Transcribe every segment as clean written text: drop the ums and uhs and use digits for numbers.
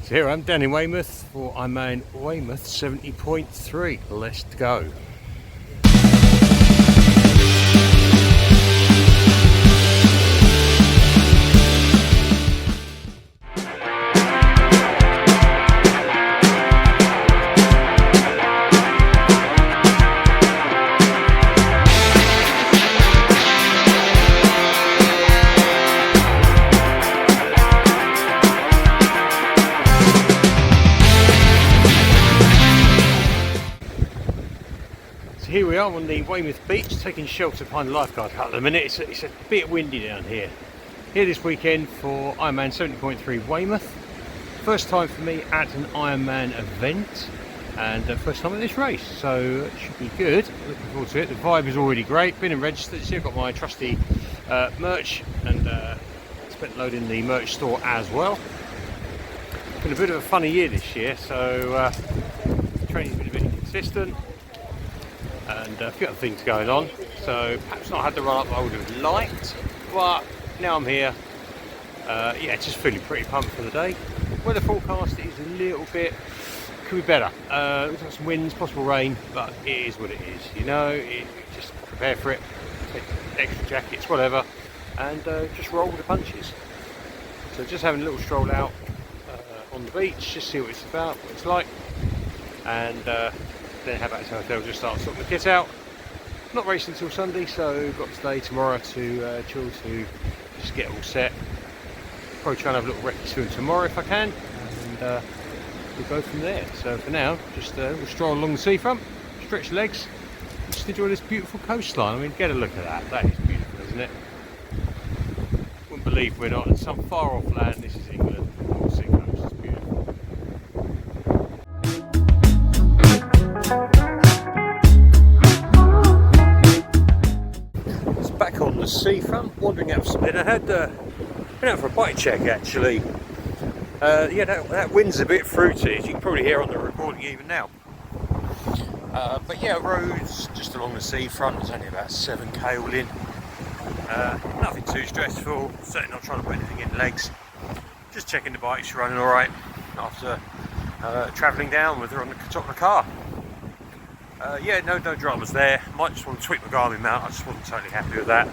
So here I'm down in Weymouth for Ironman Weymouth 70.3. Let's go. Here we are on the Weymouth beach, taking shelter behind the lifeguard hut at the minute. It's a bit windy down here. Here this weekend for Ironman 70.3 Weymouth. First time for me at an Ironman event and first time at this race, so it should be good. Looking forward to it. The vibe is already great. Been and registered. See, I've got my trusty merch and spent a load in the merch store as well. Been a bit of a funny year this year, so training's been a bit inconsistent and a few other things going on, so perhaps not had the run up I would have liked, but now I'm here. Yeah, just feeling pretty pumped for the day. Weather forecast is a little bit, could be better. Looks like some winds, possible rain, but it is what it is, you know. Just prepare for it, take extra jackets, whatever, and just roll with the punches. So just having a little stroll out on the beach, just see what it's about, what it's like, and then head back to the hotel, just start sorting the kit out. Not racing until Sunday, so got today, tomorrow to chill, to just get all set. Probably try and have a little recce swim tomorrow if I can, and we'll go from there. So for now, just we'll stroll along the seafront, stretch the legs, just enjoy this beautiful coastline. I mean, get a look at that. That is beautiful, isn't it? Wouldn't believe we're not in some far off land. This is England. All sea coast. It's beautiful. Back on the seafront, wandering out for some dinner. I had been out for a bike check actually. Yeah, that wind's a bit fruity, as you can probably hear on the recording even now. But yeah, roads just along the seafront. There's only about 7k all in. Nothing too stressful. Certainly not trying to put anything in legs. Just checking the bike's running all right after travelling down with her on the top of the car. Yeah, no dramas there. Might just want to tweak my Garmin mount. I just wasn't totally happy with that.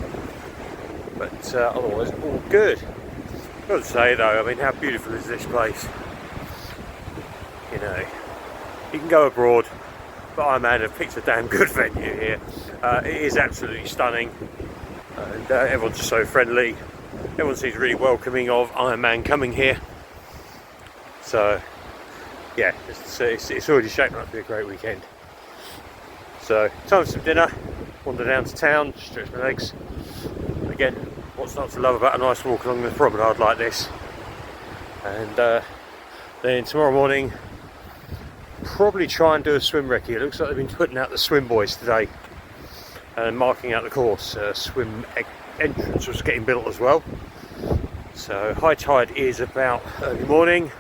But otherwise, all good. Got to say though, I mean, how beautiful is this place? You know, you can go abroad, but Ironman have picked a damn good venue here. It is absolutely stunning, and everyone's just so friendly. Everyone seems really welcoming of Ironman coming here. So, yeah, it's already shaping up to be a great weekend. So, time for some dinner, wander down to town, stretch my legs. Again, what's not to love about a nice walk along the promenade like this. And then tomorrow morning, probably try and do a swim recce. It looks like they've been putting out the swim boys today and marking out the course. Swim entrance was getting built as well. So high tide is about early morning,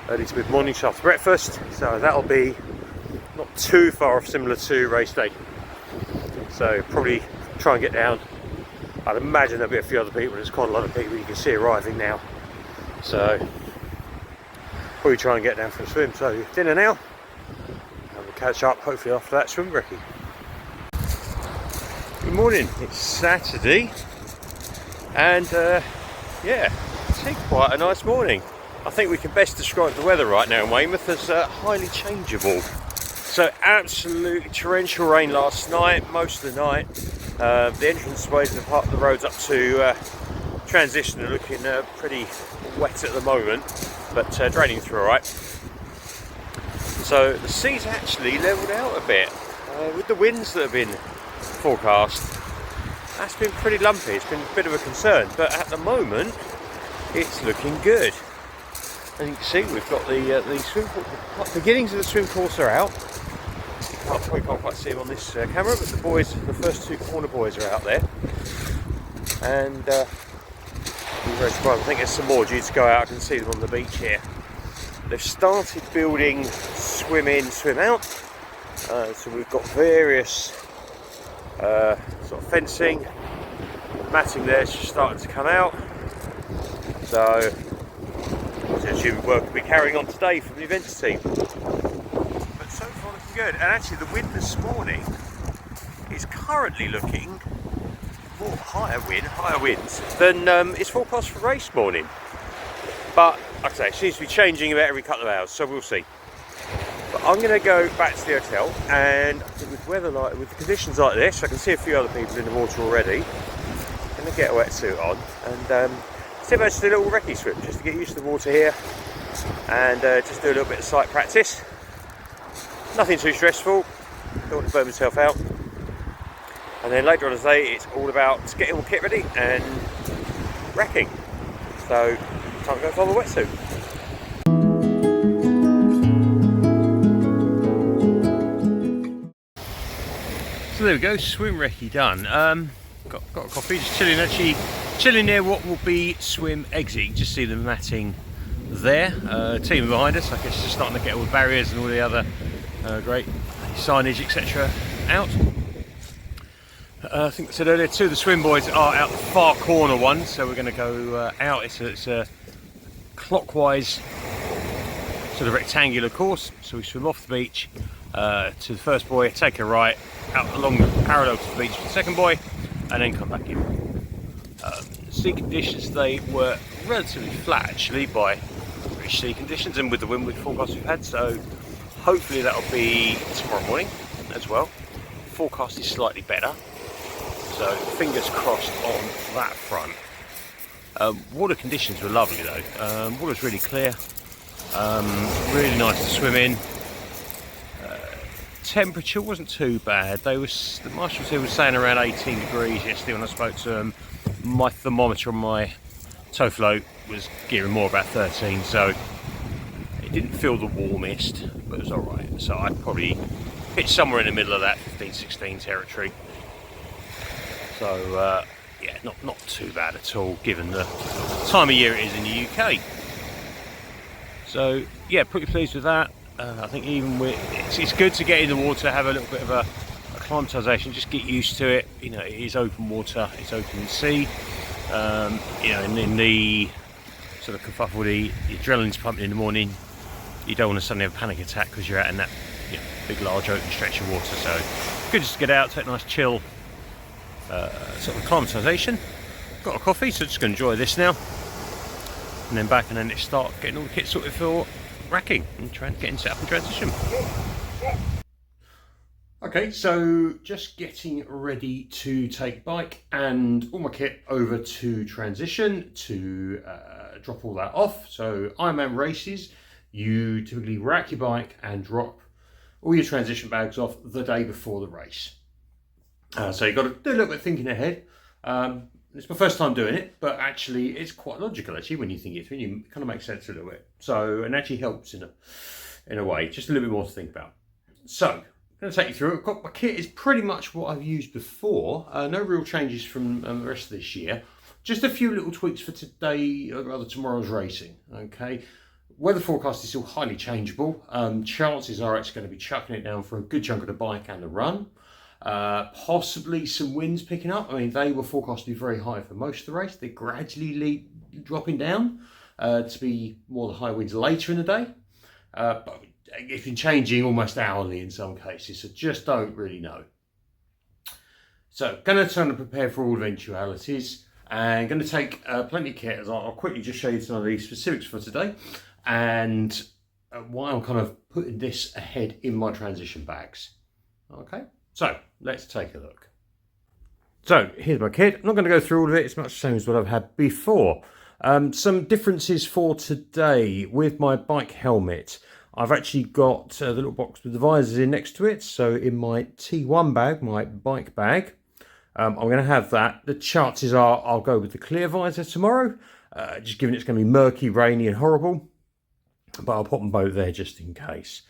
early to mid morning, so after breakfast. So that'll be not too far off, similar to race day. So probably try and get down. I'd imagine there'll be a few other people. There's quite a lot of people you can see arriving now. So probably try and get down for a swim. So dinner now, and we'll catch up hopefully after that swim recce. Good morning, it's Saturday, and yeah, it's quite a nice morning. I think we can best describe the weather right now in Weymouth as highly changeable. So absolutely torrential rain last night, most of the night. The entrance ways and the part of the roads up to transition are looking pretty wet at the moment, but draining through all right. So the sea's actually levelled out a bit with the winds that have been forecast. That's been pretty lumpy. It's been a bit of a concern, but at the moment it's looking good. And you can see we've got the swim beginnings of the swim course are out. Probably can't quite see them on this camera, but the boys, the first two corner boys, are out there, and I'm very surprised. I think there's some more due to go out. I can see them on the beach here. They've started building swim in, swim out. So we've got various sort of fencing, matting there, it's just starting to come out. So Gym work will be carrying on today from the events team. But so far looking good. And actually the wind this morning is currently looking more higher winds than it's forecast for race morning. But like I say, it seems to be changing about every couple of hours, so we'll see. But I'm going to go back to the hotel, and I think with the conditions like this, I can see a few other people in the water already. I'm going to get a wetsuit on and see if I just do a little recce swim just to get used to the water here, and just do a little bit of sight practice. Nothing too stressful, don't want to burn myself out. And then later on in the day, it's all about getting all the kit ready and wrecking. So, time to go find the wetsuit. So there we go, swim recce done. Got a coffee, just chilling near what will be swim exit. You can just see the matting there. Team behind us, I guess, just starting to get all the barriers and all the other great signage, etc. out. I think I said earlier, two of the swim boys are out the far corner one, so we're going to go out. It's a clockwise sort of rectangular course, so we swim off the beach to the first buoy, take a right out along the parallel to the beach for the second buoy, and then come back in. Sea conditions, they were relatively flat actually by British sea conditions and with the wind forecast we've had, so hopefully that'll be tomorrow morning as well. Forecast is slightly better, so fingers crossed on that front. Water conditions were lovely though. Water's really clear, really nice to swim in. Temperature wasn't too bad. The marshals here were saying around 18 degrees yesterday when I spoke to them. My thermometer on my tow float was gearing more about 13, so it didn't feel the warmest, but it was alright. So I'd probably pitch somewhere in the middle of that 15-16 territory. So yeah, not too bad at all given the time of year it is in the UK. So yeah, pretty pleased with that. I think even it's good to get in the water, have a little bit of a acclimatisation, just get used to it. You know, it is open water, it's open sea. You know, and in the sort of kerfuffle, the adrenaline's pumping in the morning. You don't want to suddenly have a panic attack because you're out in that big, large, open stretch of water. So good just to get out, take a nice chill sort of acclimatisation. Got a coffee, so just going to enjoy this now, and then back, and then start getting all the kit sorted for racking and getting set up in transition. Okay, so just getting ready to take bike and all my kit over to transition to drop all that off. So Ironman races, you typically rack your bike and drop all your transition bags off the day before the race. So you've got to do a little bit of thinking ahead. It's my first time doing it, but actually it's quite logical actually when you think it through. It kind of makes sense a little bit. So, and actually helps in a way, just a little bit more to think about. So, I'm going to take you through it. I've got my kit is pretty much what I've used before. No real changes from the rest of this year. Just a few little tweaks for today, or rather tomorrow's racing. Okay, weather forecast is still highly changeable. Chances are it's going to be chucking it down for a good chunk of the bike and the run. Possibly some winds picking up. I mean, they were forecast to be very high for most of the race. They're gradually dropping down to be more the high winds later in the day. But it's been changing almost hourly in some cases, so just don't really know. So, going to turn and prepare for all eventualities, and going to take plenty of kit. As I'll quickly just show you some of the specifics for today, and why I'm kind of putting this ahead in my transition bags. Okay. So, let's take a look. So, here's my kit. I'm not going to go through all of it. It's much the same as what I've had before. Some differences for today with my bike helmet. I've actually got the little box with the visors in next to it. So, in my T1 bag, my bike bag, I'm going to have that. The chances are I'll go with the clear visor tomorrow, just given it's going to be murky, rainy and horrible. But I'll put them both there just in case.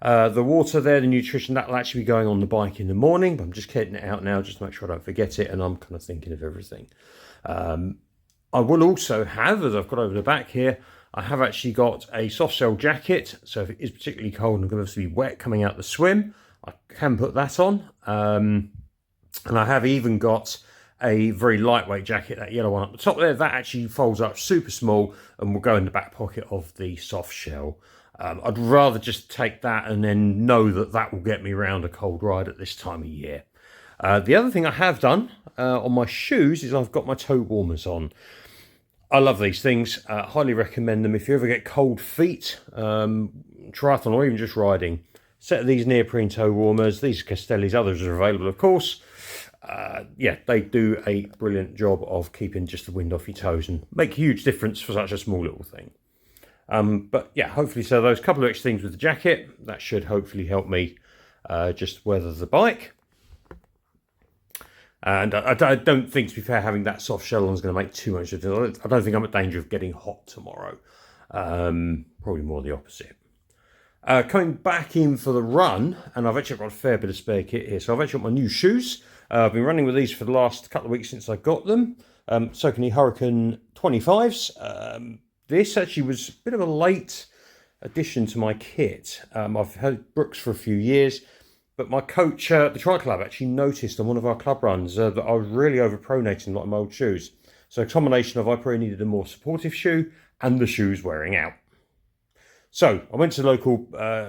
The water there, the nutrition, that'll actually be going on the bike in the morning, but I'm just getting it out now just to make sure I don't forget it, and I'm kind of thinking of everything. I will also have, as I've got over the back here, I have actually got a soft shell jacket, so if it is particularly cold and going to be wet coming out the swim, I can put that on. And I have even got a very lightweight jacket, that yellow one up the top there, that actually folds up super small and will go in the back pocket of the soft shell. I'd rather just take that and then know that that will get me around a cold ride at this time of year. The other thing I have done on my shoes is I've got my toe warmers on. I love these things, highly recommend them. If you ever get cold feet, triathlon or even just riding, set of these neoprene toe warmers. These are Castelli's, others are available of course. Yeah, they do a brilliant job of keeping just the wind off your toes and make a huge difference for such a small little thing. But yeah, hopefully, so those couple of extra things with the jacket, that should hopefully help me just weather the bike. And I don't think, to be fair, having that soft shell on is going to make too much of it. I don't think I'm at danger of getting hot tomorrow. Probably more the opposite. Coming back in for the run, and I've actually got a fair bit of spare kit here. So I've actually got my new shoes. I've been running with these for the last couple of weeks since I got them. Saucony Hurricane 25s. This actually was a bit of a late addition to my kit. I've had Brooks for a few years, but my coach at the Tri Club actually noticed on one of our club runs that I was really overpronating a lot of my old shoes. So a combination of I probably needed a more supportive shoe and the shoes wearing out. So I went to the local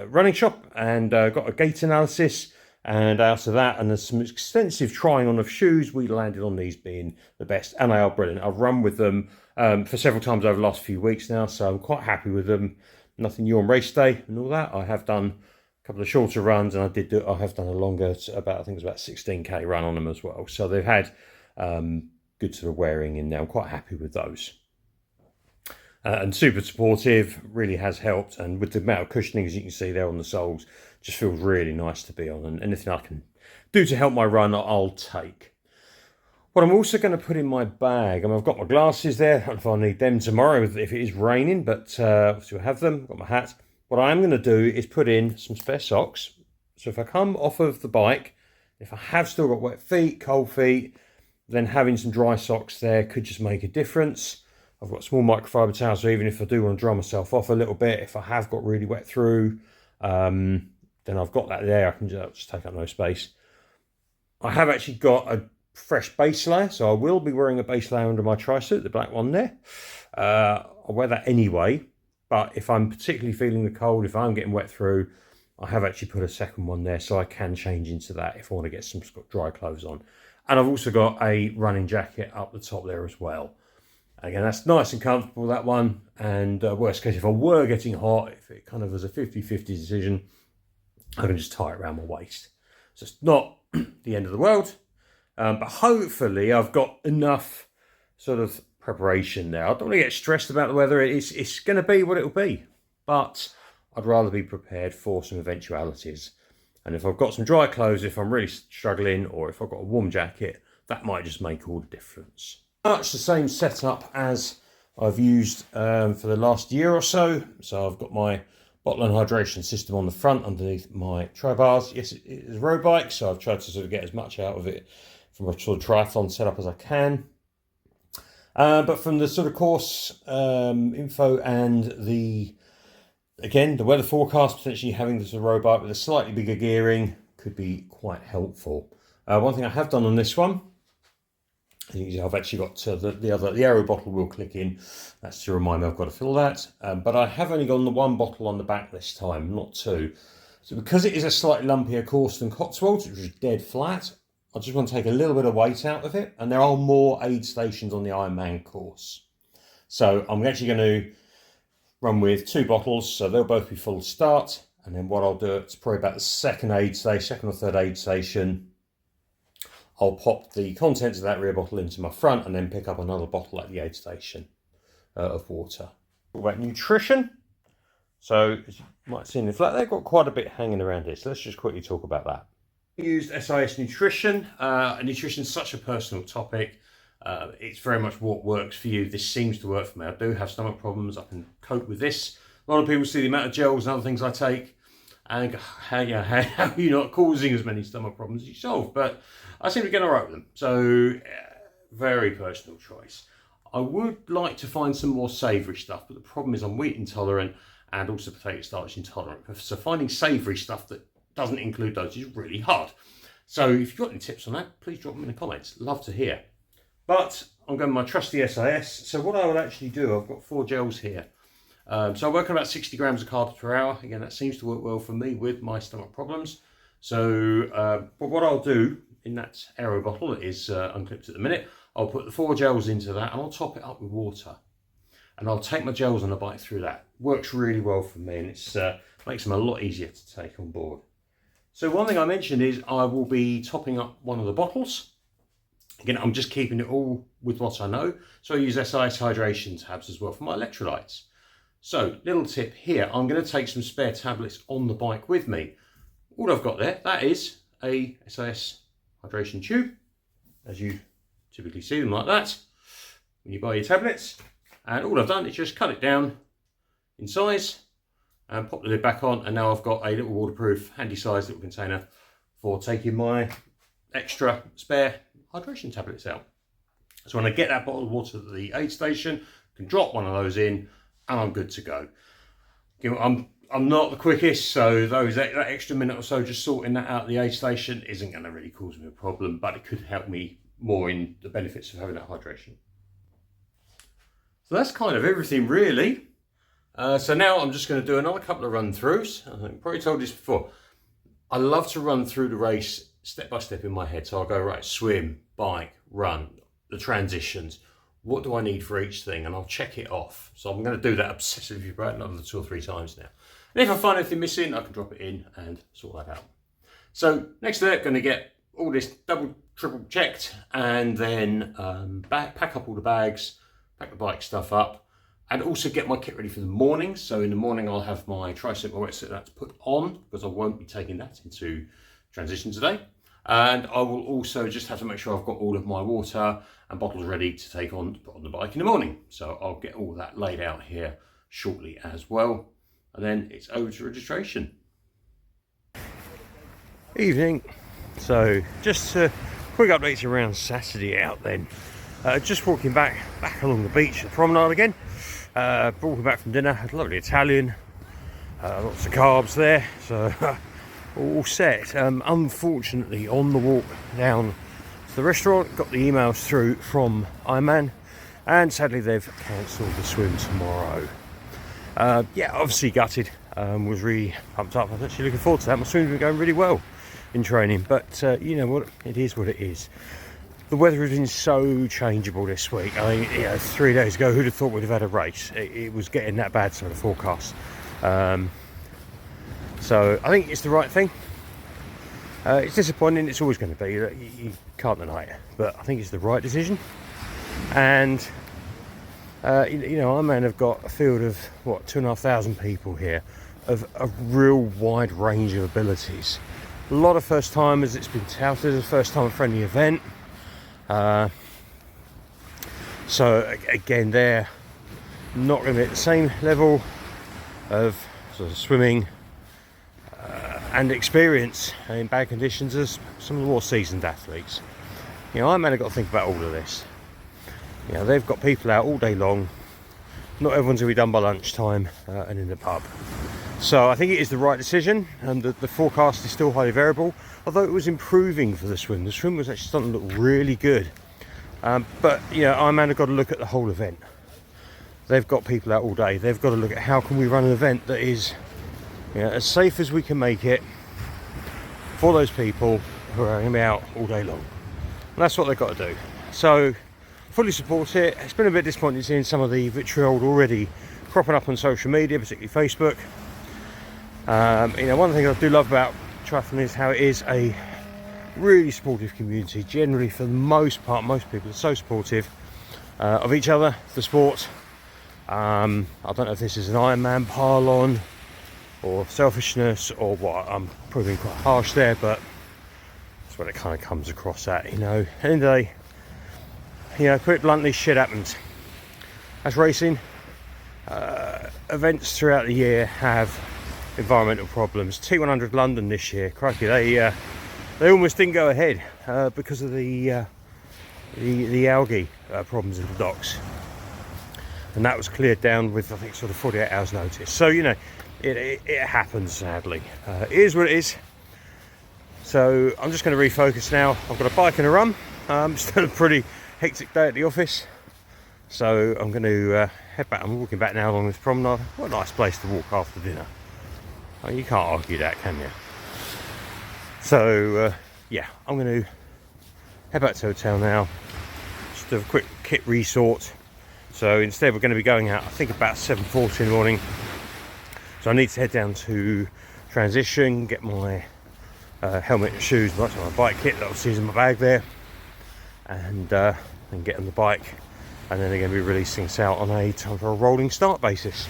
running shop and got a gait analysis, and out of that and there's some extensive trying on of shoes, we landed on these being the best, and they are brilliant. I've run with them for several times over the last few weeks now, so I'm quite happy with them. Nothing new on race day and all that. I have done a couple of shorter runs, and I have done a longer, about, I think it's about 16k run on them as well. So they've had good sort of wearing in there. I'm quite happy with those. And super supportive, really has helped. And with the amount of cushioning, as you can see there on the soles, just feels really nice to be on. And anything I can do to help my run, I'll take. What I'm also going to put in my bag, I've got my glasses there. I don't know if I'll need them tomorrow if it is raining, but obviously I have them. Got my hat. What I'm going to do is put in some spare socks. So if I come off of the bike, if I have still got wet feet, cold feet, then having some dry socks there could just make a difference. I've got small microfiber towels, so even if I do want to dry myself off a little bit, if I have got really wet through, then I've got that there. I can just take up no space. I have actually got a fresh base layer, so I will be wearing a base layer under my tri-suit, the black one there. I'll wear that anyway, but if I'm particularly feeling the cold, if I'm getting wet through, I have actually put a second one there, so I can change into that if I want to get some dry clothes on. And I've also got a running jacket up the top there as well. Again, that's nice and comfortable, that one. And worst case, if I were getting hot, if it kind of was a 50-50 decision, I can just tie it around my waist. So it's not the end of the world. But hopefully I've got enough sort of preparation there. I don't want to get stressed about the weather. It's going to be what it'll be. But I'd rather be prepared for some eventualities. And if I've got some dry clothes, if I'm really struggling, or if I've got a warm jacket, that might just make all the difference. Much the same setup as I've used for the last year or so. So I've got my bottle and hydration system on the front underneath my tri-bars. Yes, it is a road bike, so I've tried to sort of get as much out of it from a sort of triathlon setup as I can. But from the sort of course info and the weather forecast, potentially having this road bike with a slightly bigger gearing could be quite helpful. One thing I have done on this one, I've actually got the arrow bottle will click in. That's to remind me I've got to fill that. But I have only gone the one bottle on the back this time, not two. So because it is a slightly lumpier course than Cotswolds, which is dead flat, I just want to take a little bit of weight out of it. And there are more aid stations on the Ironman course. So I'm actually going to run with two bottles, so they'll both be full start. And then what I'll do, it's probably about the second or third aid station, I'll pop the contents of that rear bottle into my front and then pick up another bottle at the aid station of water. Talk about nutrition. So as you might see in the flat, they've got quite a bit hanging around here. So let's just quickly talk about that. I used SIS Nutrition. Nutrition is such a personal topic. It's very much what works for you. This seems to work for me. I do have stomach problems. I can cope with this. A lot of people see the amount of gels and other things I take and go, how are you not causing as many stomach problems as yourself? But I seem to get all right with them. So very personal choice. I would like to find some more savoury stuff, but the problem is I'm wheat intolerant and also potato starch intolerant. So finding savoury stuff that doesn't include those is really hard. So if you've got any tips on that, please drop them in the comments. Love to hear. But I'm going with my trusty SAS. So what I would actually do, I've got 4 gels here. So I work on about 60 grams of carbs per hour. Again, that seems to work well for me with my stomach problems. So, but what I'll do in that aero bottle that is unclipped at the minute, I'll put the 4 gels into that and I'll top it up with water. And I'll take my gels on a bike through that. Works really well for me, and it's makes them a lot easier to take on board. So one thing I mentioned is I will be topping up one of the bottles. Again, I'm just keeping it all with what I know. So I use SIS hydration tabs as well for my electrolytes. So little tip here, I'm going to take some spare tablets on the bike with me. All I've got there, that is a SIS hydration tube, as you typically see them like that when you buy your tablets. And all I've done is just cut it down in size and pop the lid back on, and now I've got a little waterproof, handy sized little container for taking my extra spare hydration tablets out. So when I get that bottle of water at the aid station, I can drop one of those in and I'm good to go. You know, I'm not the quickest, so that extra minute or so just sorting that out at the aid station isn't going to really cause me a problem, but it could help me more in the benefits of having that hydration. So that's kind of everything really. So now I'm just going to do another couple of run throughs. I've probably told this before. I love to run through the race step by step in my head. So I'll go, right, swim, bike, run, the transitions. What do I need for each thing? And I'll check it off. So I'm going to do that obsessively for another 2 or 3 times now. And if I find anything missing, I can drop it in and sort that out. So next step, going to get all this double, triple checked, and then pack up all the bags, pack the bike stuff up, and also get my kit ready for the morning. So in the morning I'll have my tricep, my wetsuit that's put on, because I won't be taking that into transition today. And I will also just have to make sure I've got all of my water and bottles ready to take on to put on the bike in the morning. So I'll get all that laid out here shortly as well. And then it's over to registration. Evening. So just quick updates around Saturday out then. Just walking back along the beach, the promenade again. Walking back from dinner, had a lovely Italian, lots of carbs there, so all set. Unfortunately, on the walk down to the restaurant, got the emails through from Ironman, and sadly they've cancelled the swim tomorrow. Yeah, obviously gutted, was really pumped up. I was actually looking forward to that. My swim's been going really well in training, but you know what, it is what it is. The weather has been so changeable this week. I mean, you know, 3 days ago, who'd have thought we'd have had a race? It was getting that bad, some of the forecasts. So I think it's the right thing. It's disappointing, it's always going to be. You can't deny it. But I think it's the right decision. And, you know, Ironman have got a field of, what, 2,500 people here of a real wide range of abilities. A lot of first timers. It's been touted as a first time friendly event. So again, they're not going to be at the same level of sort of swimming and experience in bad conditions as some of the more seasoned athletes. You know, Ironman have got to think about all of this. You know, they've got people out all day long. Not everyone's going to be done by lunchtime and in the pub. So I think it is the right decision, and the forecast is still highly variable, although it was improving for the swim. The swim was actually starting to look really good. But, you know, Ironman have got to look at the whole event. They've got people out all day. They've got to look at how can we run an event that is, you know, as safe as we can make it for those people who are going to be out all day long. And that's what they've got to do. So, fully support it. It's been a bit disappointing seeing some of the vitriol already cropping up on social media, particularly Facebook. You know, one thing I do love about triathlon is how it is a really supportive community. Generally, for the most part, most people are so supportive of each other, the sport. I don't know if this is an Ironman pile-on or selfishness or what. I'm proving quite harsh there, but that's what it kind of comes across at, you know. At the end of the day, you know, put it bluntly, shit happens. That's racing. Events throughout the year have environmental problems. T100 London this year, crikey, they almost didn't go ahead because of the algae problems in the docks, and that was cleared down with, I think, sort of 48 hours notice. So, you know, it happens, sadly. It is what it is. So I'm just going to refocus now. I've got a bike and a run. Still a pretty hectic day at the office, so I'm going to head back. I'm walking back now along this promenade. What a nice place to walk after dinner. Oh, you can't argue that, can you? So yeah, I'm going to head back to the hotel now, just do a quick kit resort. So instead we're going to be going out, I think, about 7:40 in the morning. So I need to head down to Transition, get my helmet and shoes, my bike kit that obviously is in my bag there, and get on the bike, and then they're going to be releasing us out on a time for a rolling start basis.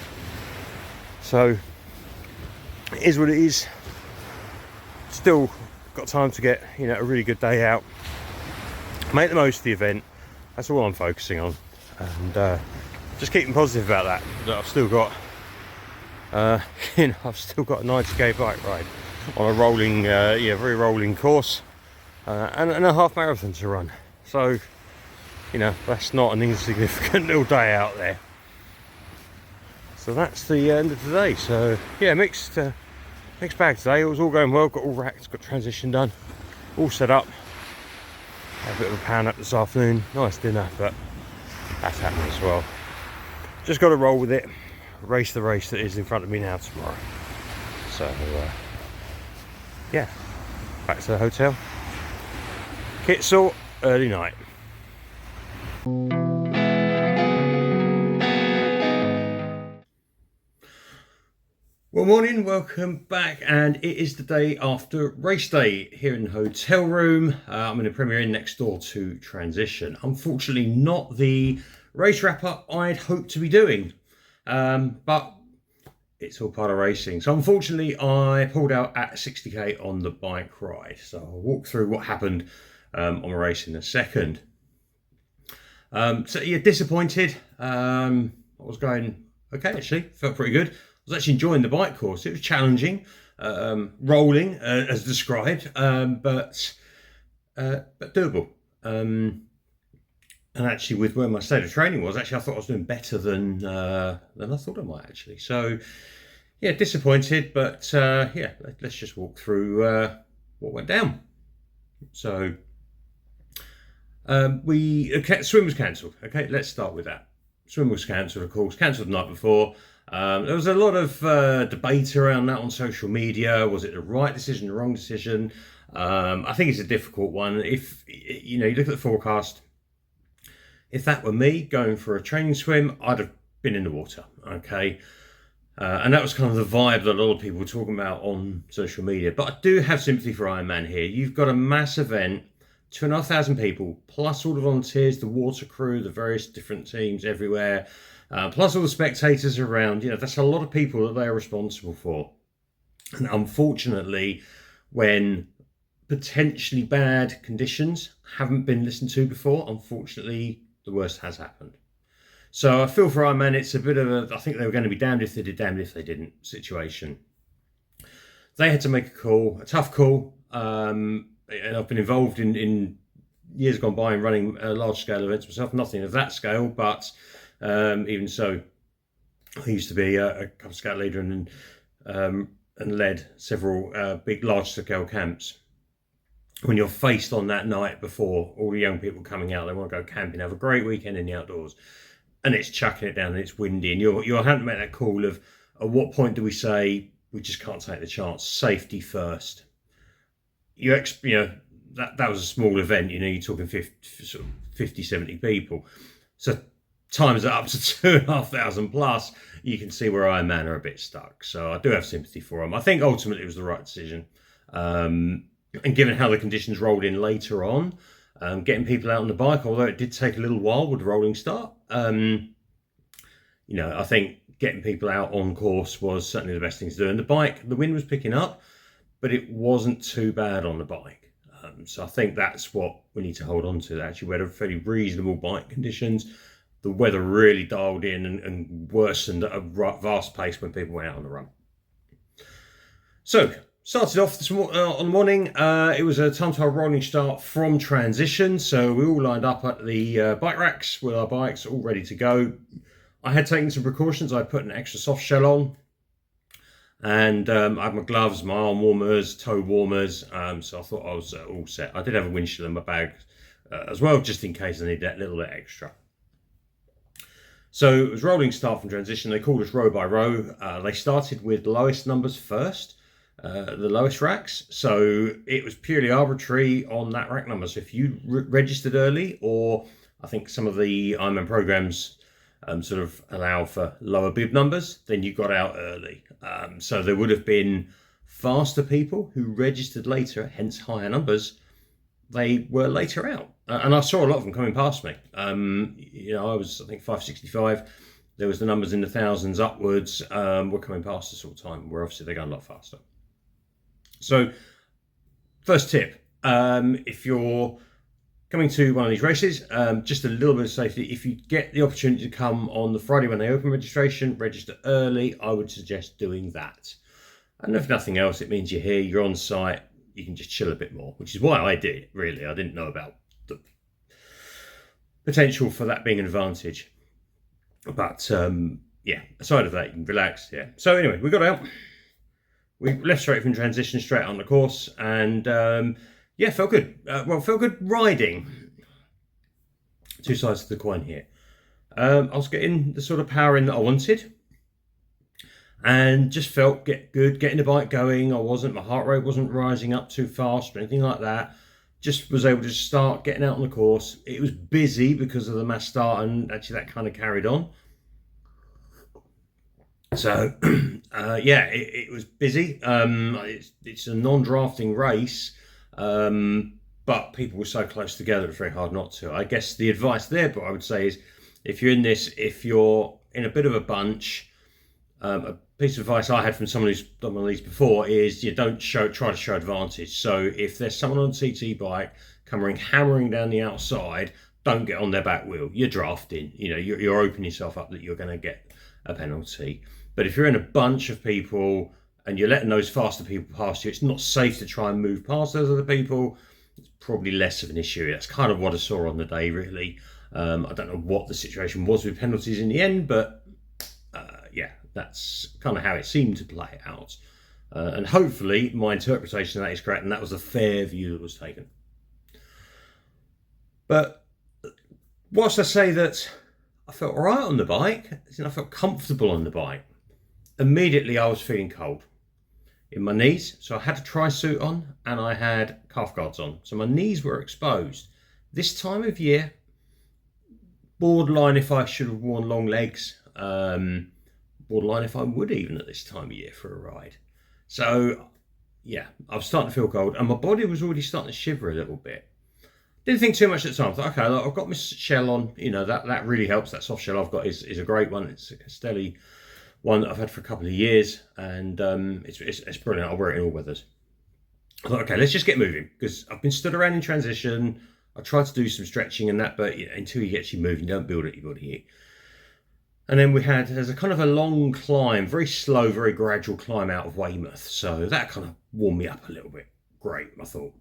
So it is what it is. Still got time to get, you know, a really good day out, make the most of the event. That's all I'm focusing on, and just keeping positive about that I've still got I've still got a 90k bike ride on a rolling very rolling course, and a half marathon to run. So, you know, that's not an insignificant little day out there. So that's the end of today. So yeah, mixed bag today. It was all going well, got all racked, got transition done, all set up. Had a bit of a pound up this afternoon, nice dinner, but that's happening as well. Just got to roll with it, race the race that is in front of me now tomorrow. So yeah, back to the hotel, kit sort, early night. Well, morning, welcome back, and it is the day after race day here in the hotel room. I'm in a Premier Inn next door to Transition. Unfortunately not the race wrap up I'd hoped to be doing, but it's all part of racing. So unfortunately I pulled out at 60k on the bike ride, so I'll walk through what happened on the race in a second. So yeah, disappointed. I was going okay, actually, felt pretty good. I was actually enjoying the bike course. It was challenging, rolling as described, but doable. And actually, with where my state of training was, actually I thought I was doing better than I thought I might actually. So yeah, disappointed, but yeah, let's just walk through what went down. So swim was cancelled. Okay, let's start with that. Swim was cancelled, of course, cancelled the night before. There was a lot of debate around that on social media. Was it the right decision, the wrong decision? I think it's a difficult one. If you know, you look at the forecast, if that were me going for a training swim, I'd have been in the water. Okay, and that was kind of the vibe that a lot of people were talking about on social media. But I do have sympathy for Ironman here. You've got a mass event, 2,500 people, plus all the volunteers, the water crew, the various different teams everywhere. Plus all the spectators around. You know, that's a lot of people that they're responsible for. And unfortunately, when potentially bad conditions haven't been listened to before, unfortunately, the worst has happened. So I feel for Ironman, it's a bit of a, I think they were going to be damned if they did, damned if they didn't situation. They had to make a call, a tough call. And I've been involved in years gone by in running large scale events myself, nothing of that scale, but even so, I used to be a Cub Scout leader and led several big, large-scale camps. When you're faced on that night before all the young people coming out, they want to go camping, have a great weekend in the outdoors, and it's chucking it down and it's windy, and you're having to make that call of at what point do we say we just can't take the chance? Safety first. You know that was a small event. You know, you're talking 50, 70 people. So times it up to 2,500 plus, you can see where Ironman are a bit stuck. So I do have sympathy for them. I think ultimately it was the right decision. And given how the conditions rolled in later on, getting people out on the bike, although it did take a little while with the rolling start, you know, I think getting people out on course was certainly the best thing to do. And the bike, the wind was picking up, but it wasn't too bad on the bike. So I think that's what we need to hold on to. Actually, we had fairly reasonable bike conditions. The weather really dialed in and worsened at a vast pace when people went out on the run. So, started off on the morning. It was a time to our rolling start from Transition. So we all lined up at the bike racks with our bikes all ready to go. I had taken some precautions. I put an extra soft shell on. And I had my gloves, my arm warmers, toe warmers. So I thought I was all set. I did have a wind shield in my bag as well, just in case I need that little bit extra. So it was rolling start from transition. They called us row by row. They started with the lowest numbers first, the lowest racks. So it was purely arbitrary on that rack number. So if you registered early, or I think some of the Ironman programs sort of allow for lower bib numbers, then you got out early. So there would have been faster people who registered later, hence higher numbers. They were later out. And I saw a lot of them coming past me. I was, I think, 565. There was the numbers in the thousands upwards were coming past us all the time, where obviously they're going a lot faster. So, first tip, if you're coming to one of these races, just a little bit of safety. If you get the opportunity to come on the Friday when they open registration, register early, I would suggest doing that. And if nothing else, it means you're here, you're on site, you can just chill a bit more, which is why I did it, really. I didn't know about the potential for that being an advantage. But, aside of that, you can relax, So anyway, we got out. We left straight from transition, straight on the course, and, felt good. Felt good riding. Two sides to the coin here. I was getting the sort of power in that I wanted. And just felt good, getting the bike going. My heart rate wasn't rising up too fast or anything like that. Just was able to start getting out on the course. It was busy because of the mass start, and actually that kind of carried on. So, it was busy. It's a non-drafting race, but people were so close together, it's very hard not to. I guess the advice there, but I would say is, if you're in a bit of a bunch, a piece of advice I had from someone who's done one of these before is you don't try to show advantage. So if there's someone on a TT bike coming hammering down the outside, don't get on their back wheel. You're drafting. You're opening yourself up that you're going to get a penalty. But if you're in a bunch of people and you're letting those faster people past you, it's not safe to try and move past those other people. It's probably less of an issue. That's kind of what I saw on the day, really. I don't know what the situation was with penalties in the end, but that's kind of how it seemed to play out. And hopefully my interpretation of that is correct, and that was a fair view that was taken. But whilst I say that I felt all right on the bike, I felt comfortable on the bike, immediately I was feeling cold in my knees. So I had a tri-suit on and I had calf guards on. So my knees were exposed. This time of year, borderline if I should have worn long legs, borderline if I would even at this time of year for a ride. So, I was starting to feel cold, and my body was already starting to shiver a little bit. Didn't think too much at the time. I thought, okay, look, I've got my shell on. That really helps. That soft shell I've got is a great one. It's a Castelli one that I've had for a couple of years, and it's brilliant. I'll wear it in all weathers. I thought, okay, let's just get moving, because I've been stood around in transition. I tried to do some stretching and that, but until you get actually moving, don't build it your body. And then there's a kind of a long climb, very slow, very gradual climb out of Weymouth. So that kind of warmed me up a little bit. Great, I thought.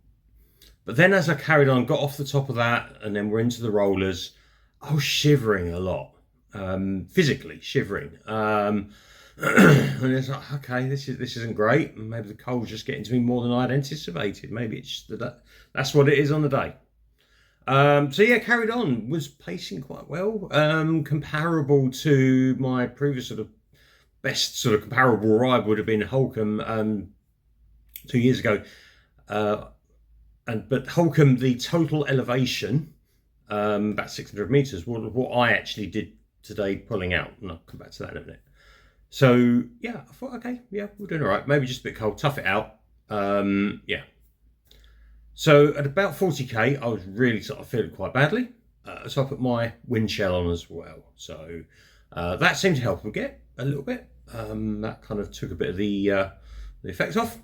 But then as I carried on, got off the top of that, and then we're into the rollers, I was shivering a lot, physically shivering. And it's like, okay, this isn't great. Maybe the cold's just getting to me more than I'd anticipated. Maybe it's that's what it is on the day. Carried on, was pacing quite well, comparable to my previous sort of best sort of comparable ride would have been Holcombe 2 years ago. But Holcombe, the total elevation, about 600 metres, what I actually did today pulling out, and I'll come back to that in a minute. So, I thought, okay, we're doing all right. Maybe just a bit cold, tough it out. So at about 40k, I was really sort of feeling quite badly. So I put my wind shell on as well. So that seemed to help a little bit. That kind of took a bit of the effect off.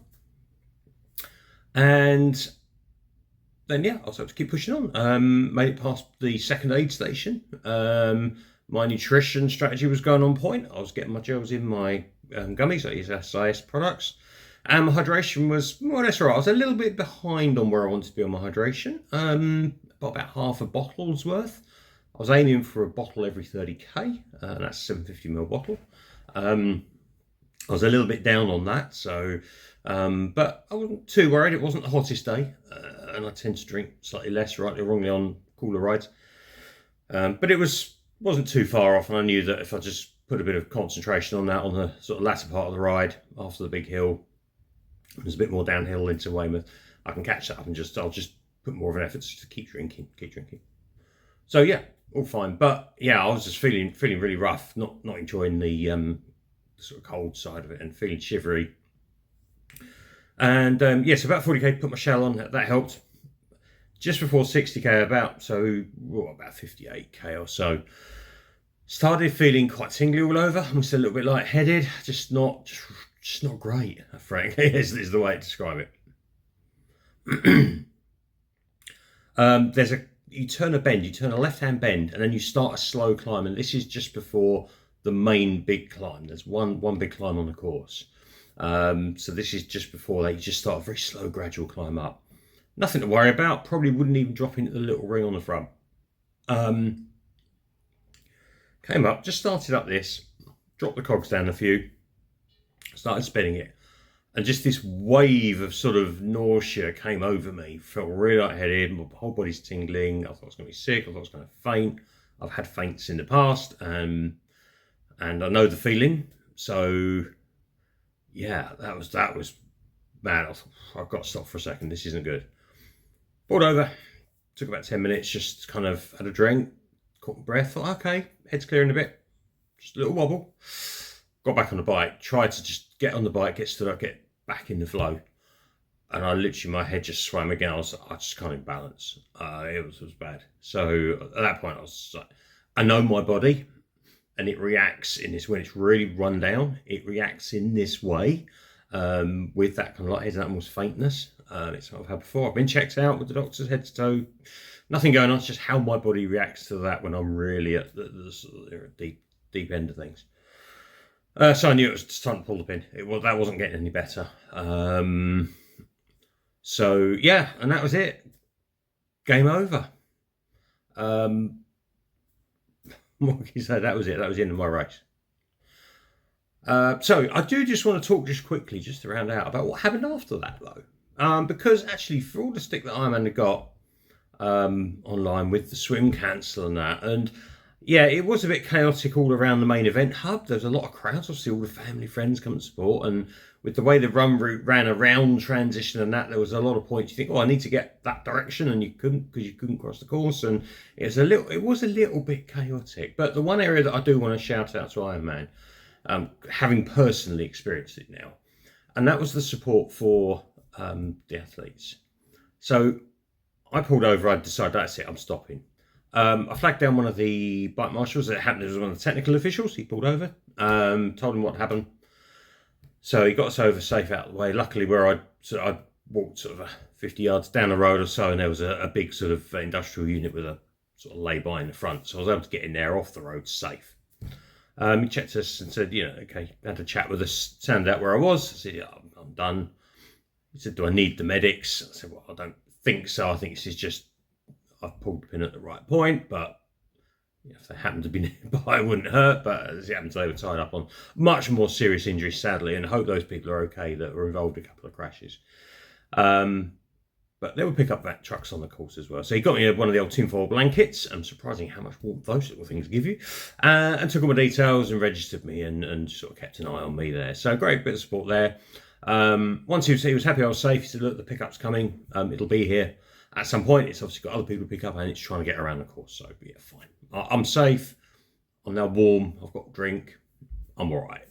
And then, I was able to keep pushing on. Made it past the second aid station. My nutrition strategy was going on point. I was getting my gels in, my gummies. I use SIS products. And my hydration was more or less all right. I was a little bit behind on where I wanted to be on my hydration. About half a bottle's worth. I was aiming for a bottle every 30k. That's a 750ml bottle. I was a little bit down on that, so but I wasn't too worried. It wasn't the hottest day, and I tend to drink slightly less, rightly or wrongly, on cooler rides. But it wasn't too far off, and I knew that if I just put a bit of concentration on that on the sort of latter part of the ride after the big hill, there's a bit more downhill into Weymouth, I can catch that up and I'll just put more of an effort to keep drinking. So yeah, all fine. But yeah, I was just feeling really rough, not enjoying the sort of cold side of it, and feeling shivery. And yes, about 40k, put my shell on. That helped. Just before 60k, about 58k or so, started feeling quite tingly all over. I'm just a little bit lightheaded. Just not great, frankly, is the way to describe it. You turn a left-hand bend, and then you start a slow climb, and this is just before the main big climb. There's one big climb on the course. So this is just before that. You just start a very slow, gradual climb up. Nothing to worry about. Probably wouldn't even drop into the little ring on the front. Came up, just started up this, dropped the cogs down a few, started spinning it, and just this wave of sort of nausea came over me. Felt really lightheaded, my whole body's tingling. I thought I was going to be sick. I thought I was going to faint. I've had faints in the past, and I know the feeling. So yeah, that was bad. I thought, I've got to stop for a second. This isn't good. Pulled over. Took about 10 minutes. Just kind of had a drink, caught my breath. Thought, okay, head's clearing a bit. Just a little wobble. Got back on the bike. Tried to just get on the bike, get stood up, get back in the flow, and I literally, my head just swam again. I just can't even balance. It was bad. So at that point, I was like, I know my body, and it reacts in this when it's really run down. It reacts in this way, with that kind of lightheadedness and almost faintness. It's what I've had before. I've been checked out with the doctors, head to toe. Nothing going on. It's just how my body reacts to that when I'm really at the deep end of things. So I knew it was just time to pull the pin. That wasn't getting any better. So yeah, and that was it. Game over. What can you say? That was it. That was the end of my race. So I do just want to talk just quickly, just to round out, about what happened after that, though. Because actually, for all the stick that Ironman had got online with the swim cancel and that, and yeah, it was a bit chaotic all around the main event hub. There was a lot of crowds, obviously all the family, friends come to support, and with the way the run route ran around transition and that, there was a lot of points you think, oh, I need to get that direction, and you couldn't because you couldn't cross the course, and it was a little bit chaotic. But the one area that I do want to shout out to Ironman, having personally experienced it now, and that was the support for the athletes. So I pulled over. I decided that's it. I'm stopping. I flagged down one of the bike marshals. It happened. It was one of the technical officials. He pulled over, told him what happened. So he got us over safe out of the way. Luckily, where I walked sort of 50 yards down the road or so, and there was a big sort of industrial unit with a sort of lay-by in the front. So I was able to get in there off the road safe. He checked us and said, okay, had a chat with us, sounded out where I was. I said, yeah, I'm done. He said, do I need the medics? I said, well, I don't think so. I think this is just, I've pulled the pin at the right point, but if they happened to be nearby, it wouldn't hurt. But as it happens, they were tied up on much more serious injuries, sadly, and I hope those people are okay that were involved in a couple of crashes. But they would pick up that trucks on the course as well. So he got me one of the old tinfoil blankets. Surprising how much warmth those little things give you. And took all my details and registered me and sort of kept an eye on me there. So great bit of support there. Once he was happy I was safe, he said, look, the pickup's coming. It'll be here at some point. It's obviously got other people to pick up and it's trying to get around the course. So yeah, fine. I'm safe. I'm now warm. I've got a drink. I'm all right,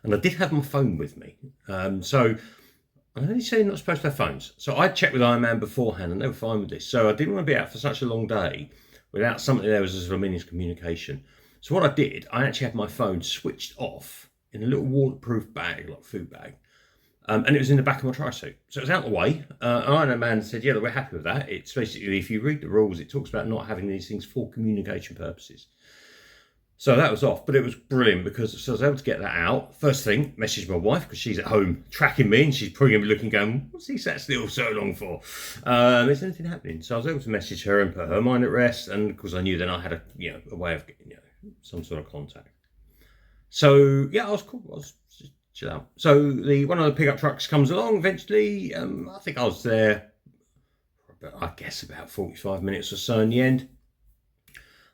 And I did have my phone with me. So I only say you're not supposed to have phones. So I checked with Ironman beforehand and they were fine with this. So I didn't want to be out for such a long day without something there was a means of communication. So what I did, I actually had my phone switched off in a little waterproof bag, like food bag. And it was in the back of my tri-suit. So it was out of the way. Ironman said, yeah, we're happy with that. It's basically, if you read the rules, it talks about not having these things for communication purposes. So that was off, but it was brilliant because I was able to get that out. First thing, messaged my wife because she's at home tracking me and she's probably going to be looking going, what's he sat still so long for? Is anything happening? So I was able to message her and put her mind at rest, and because I knew then I had a way of getting some sort of contact. So yeah, I was cool. I was just chill out. So one of the pickup trucks comes along eventually. I think I was there for about 45 minutes or so in the end.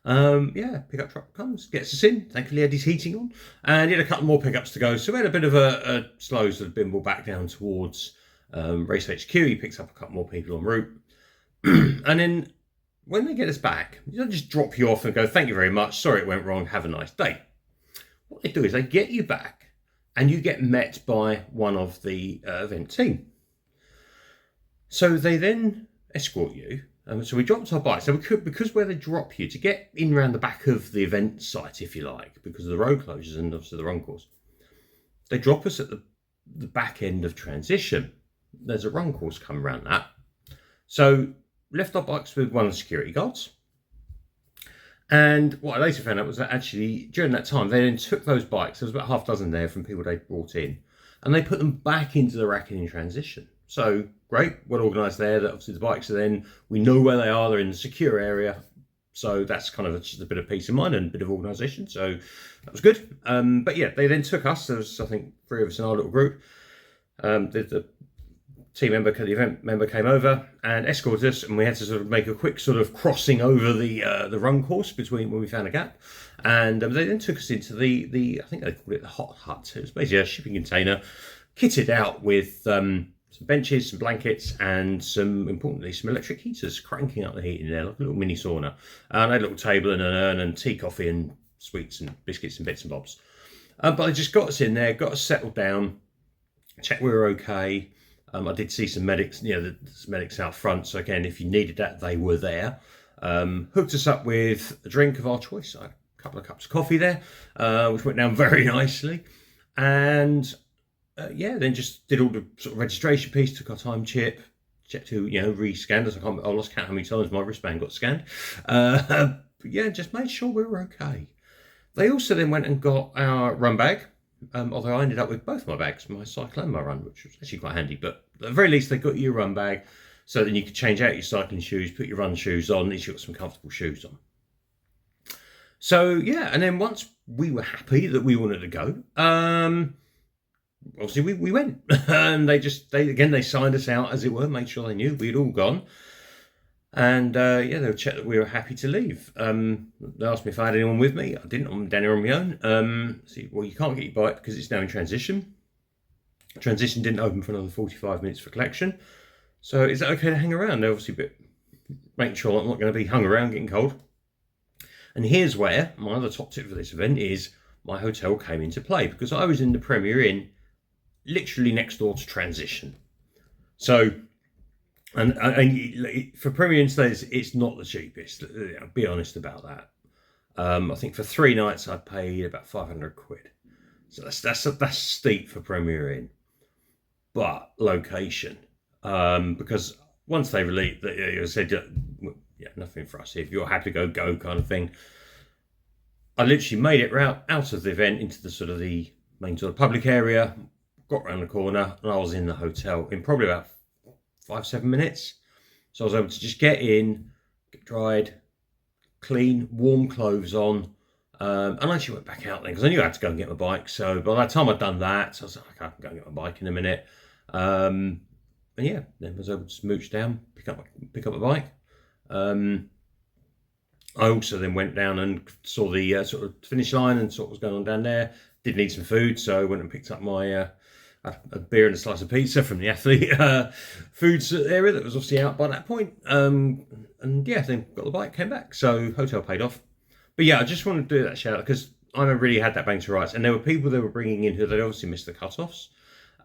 Pickup truck comes, gets us in. Thankfully, had his heating on, and he had a couple more pickups to go. So we had a bit of a slow sort of bimble back down towards Race HQ. He picks up a couple more people en route, and then when they get us back, they don't just drop you off and go, "Thank you very much. Sorry it went wrong. Have a nice day." What they do is they get you back, and you get met by one of the event team. So they then escort you. So we dropped our bikes. So because where they drop you to get in around the back of the event site, if you like, because of the road closures and obviously the run course, they drop us at the back end of transition. There's a run course coming around that. So left our bikes with one of the security guards. And what I later found out was that actually during that time, they then took those bikes, there was about half a dozen there from people they brought in, and they put them back into the racking in transition. So great, well organised there, that obviously the bikes are then, we know where they are, they're in the secure area. So that's kind of just a bit of peace of mind and a bit of organisation. So that was good. But yeah, they then took us, there was I think 3 of us in our little group. The team member, the event member came over and escorted us, and we had to sort of make a quick sort of crossing over the run course between when we found a gap, and they then took us into the I think they called it the hot hut. It was basically a shipping container kitted out with some benches, some blankets, and importantly some electric heaters cranking up the heat in there, like a little mini sauna. And they had a little table and an urn and tea, coffee and sweets and biscuits and bits and bobs. But they just got us in there, got us settled down, checked we were okay. I did see some medics, there's medics out front. So again, if you needed that, they were there. Hooked us up with a drink of our choice. I had a couple of cups of coffee there, which went down very nicely. And then just did all the sort of registration piece, took our time chip, checked who, re-scanned us. I lost count how many times my wristband got scanned. Just made sure we were okay. They also then went and got our run bag. Although I ended up with both my bags, my cycle and my run, which was actually quite handy. But at the very least, they got you a run bag, so then you could change out your cycling shoes, put your run shoes on, at least you got some comfortable shoes on. So yeah, and then once we were happy that we wanted to go, obviously we went, and they signed us out, as it were, made sure they knew we'd all gone. And they would check that we were happy to leave. They asked me if I had anyone with me. I didn't. I'm down here on my own. You can't get your bike because it's now in transition. Transition didn't open for another 45 minutes for collection. So is that okay to hang around? They're obviously making sure I'm not going to be hung around getting cold. And here's where my other top tip for this event is my hotel came into play, because I was in the Premier Inn, literally next door to transition. So. And for Premier Inn stays, it's not the cheapest. I'll be honest about that. I think for 3 nights I paid about 500 quid. So that's steep for Premier Inn. But location, because once they released, they said, nothing for us. If you're happy to go kind of thing. I literally made it out of the event into the sort of the main sort of public area. Got around the corner and I was in the hotel in probably about 5-7 minutes. So I was able to just get in, get dried, clean, warm clothes on, and I actually went back out then because I knew I had to go and get my bike. So by the time I'd done that, I was like, I can go and get my bike in a minute. Then I was able to smooch down, pick up my bike. I also then went down and saw the sort of finish line and saw what was going on down there. Did need some food, so I went and picked up my a beer and a slice of pizza from the athlete foods area that was obviously out by that point. Then got the bike, came back. So hotel paid off. But yeah, I just wanted to do that shout out because I really had that bang to rights. And there were people that were bringing in who they'd obviously missed the cut-offs.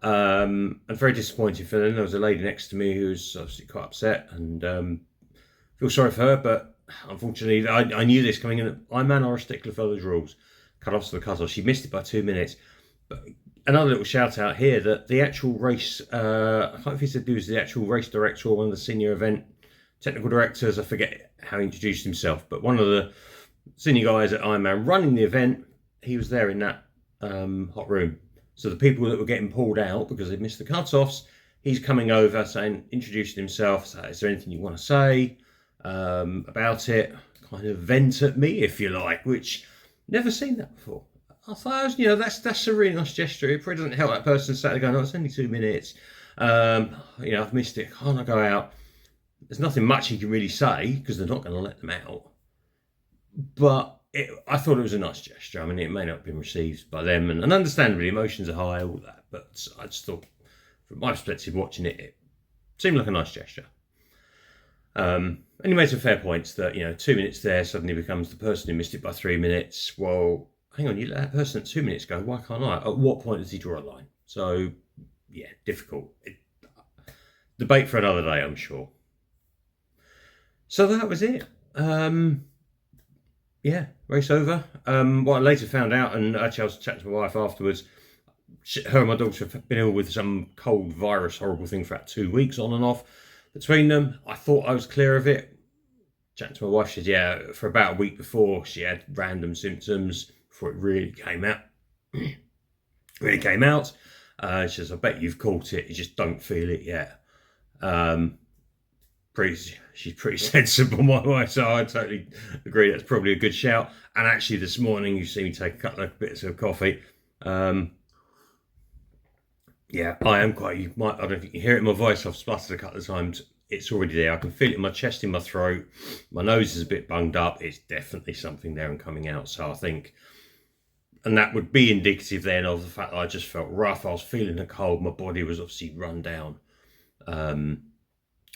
And very disappointed for them. There was a lady next to me who was obviously quite upset and feel sorry for her. But unfortunately, I knew this coming in. Ironman are a stickler for those rules. Cut-offs to the cut-offs. She missed it by 2 minutes. But another little shout out here that the actual race, I can't know if he said he was the actual race director or one of the senior event technical directors. I forget how he introduced himself, but one of the senior guys at Ironman running the event, he was there in that hot room. So the people that were getting pulled out because they missed the cut-offs, he's coming over saying, introducing himself, so is there anything you want to say about it? Kind of vent at me, if you like, which never seen that before. I thought, you know, that's a really nice gesture. It probably doesn't help that person sat there going, oh, it's only 2 minutes. You know, I've missed it. Can't I go out? There's nothing much you can really say because they're not going to let them out. But I thought it was a nice gesture. I mean, it may not have been received by them, and understandably, emotions are high, all that. But I just thought, from my perspective, watching it, it seemed like a nice gesture. And he made some fair points that, you know, 2 minutes there suddenly becomes the person who missed it by 3 minutes. Well, hang on, you let that person at 2 minutes go, why can't I? At what point does he draw a line? So, yeah, difficult. Debate for another day, I'm sure. So that was it. Yeah, race over. What I later found out, and actually I was chatting to my wife afterwards, her and my daughter have been ill with some cold virus, horrible thing for about 2 weeks on and off. Between them, I thought I was clear of it. Chatting to my wife, she said, yeah, for about a week before, she had random symptoms before it really came out. She says, I bet you've caught it, you just don't feel it yet. She's pretty sensible, my wife, so I totally agree that's probably a good shout. And actually this morning you see me take a couple of bits of coffee. Yeah, I am quite, I don't know if you can hear it in my voice, I've spluttered a couple of times. It's already there. I can feel it in my chest, in my throat. My nose is a bit bunged up. It's definitely something there and coming out. So I think, and that would be indicative then of the fact that I just felt rough. I was feeling the cold. My body was obviously run down.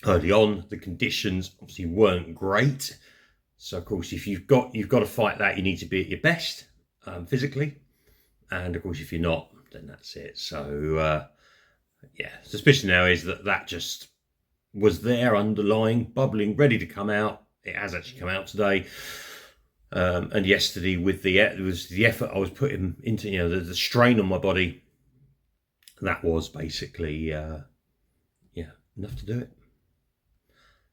Early on, the conditions obviously weren't great. So of course, if you've got to fight that, you need to be at your best physically. And of course, if you're not, then that's it. So yeah, suspicion now is that just was there, underlying, bubbling, ready to come out. It has actually come out today. And yesterday, with the effort I was putting into, you know, the strain on my body, that was basically yeah, enough to do it.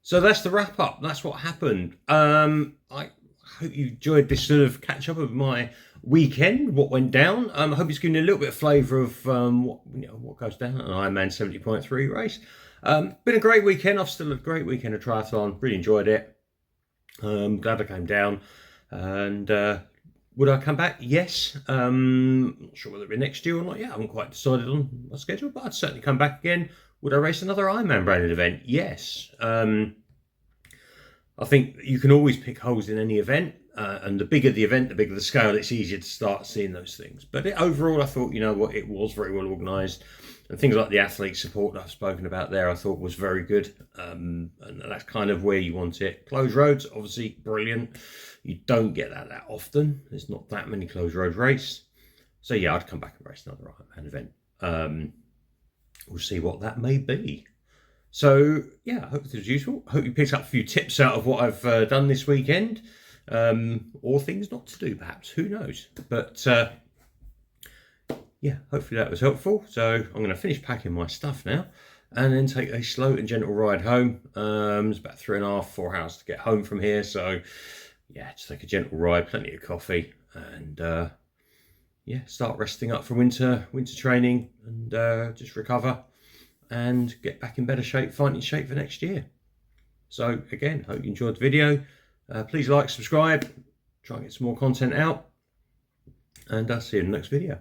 So that's the wrap up. That's what happened. I hope you enjoyed this sort of catch up of my weekend, what went down. I hope it's given you a little bit of flavour of what goes down at an Ironman 70.3 race. Been a great weekend. I've still had a great weekend of triathlon. Really enjoyed it. Glad I came down. And would I come back? Yes. Not sure whether it'll be next year or not yet. I haven't quite decided on my schedule, but I'd certainly come back again. Would I race another Ironman branded event? Yes. I think you can always pick holes in any event. And the bigger the event, the bigger the scale, it's easier to start seeing those things. But overall, I thought, you know what, it was very well organised. And things like the athlete support that I've spoken about there, I thought was very good. And that's kind of where you want it. Closed roads, obviously brilliant. You don't get that often. There's not that many closed road races. So yeah, I'd come back and race another Ironman event. We'll see what that may be. So yeah, I hope this was useful. I hope you picked up a few tips out of what I've done this weekend. Or things not to do, perhaps. Who knows? But yeah, hopefully that was helpful. So I'm going to finish packing my stuff now and then take a slow and gentle ride home. It's about 3.5, 4 hours to get home from here. So yeah, just take a gentle ride, plenty of coffee, and yeah, start resting up for winter training, and just recover and get back in better shape, finding shape for next year. So again, hope you enjoyed the video. Please like, subscribe, try and get some more content out, and I'll see you in the next video.